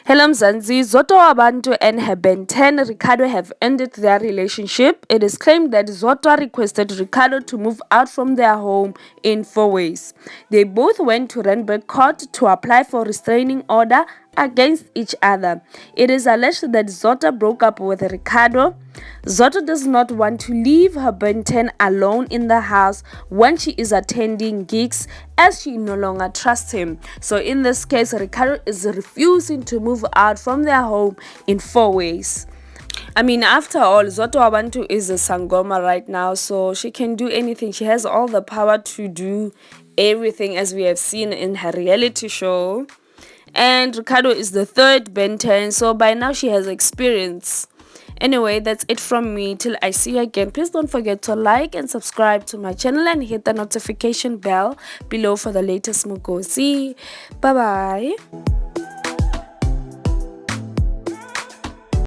Hello Mzansi, Zodwa Wabantu and her Ben 10 Ricardo have ended their relationship. It is claimed that Zodwa requested Ricardo to move out from their home in 4 ways. They both went to Randburg Court to apply for restraining order against each other. It is alleged that Zodwa broke up with Ricardo. Zodwa does not want to leave her Ben 10 alone in the house when she is attending gigs, as she no longer trusts him. So in this case, Ricardo is refusing to move out from their home in 4 ways. I mean, after all, Zodwa Wabantu is a Sangoma right now, so she can do anything. She has all the power to do everything, as we have seen in her reality show. And Ricardo is the third Ben 10, so by now she has experience. Anyway, that's it from me. Till I see you again, please don't forget to like and subscribe to my channel and hit the notification bell below for the latest mugosi. Bye bye.